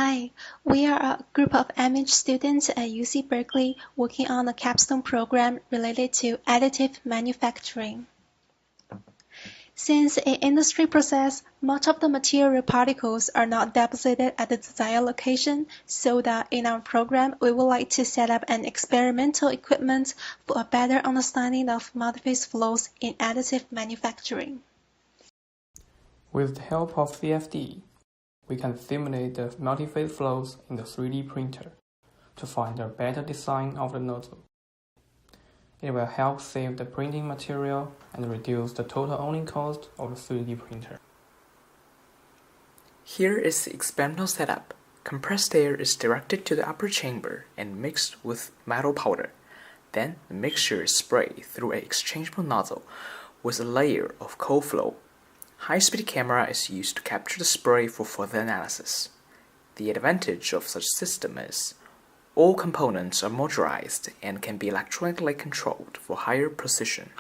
Hi, we are a group of MH students at UC Berkeley working on a capstone program related to additive manufacturing. Since in industry process, much of the material particles are not deposited at the desired location, so that in our program we would like to set up an experimental equipment for a better understanding of multiphase flows in additive manufacturing. With the help of CFD, we can simulate the multiphase flows in the 3D printer to find a better design of the nozzle. It will help save the printing material and reduce the total owning cost of the 3D printer. Here is the experimental setup. Compressed air is directed to the upper chamber and mixed with metal powder. Then the mixture is sprayed through an exchangeable nozzle with a layer of cold flow. High-speed camera is used to capture the spray for further analysis. The advantage of such system is all components are modularized and can be electronically controlled for higher precision.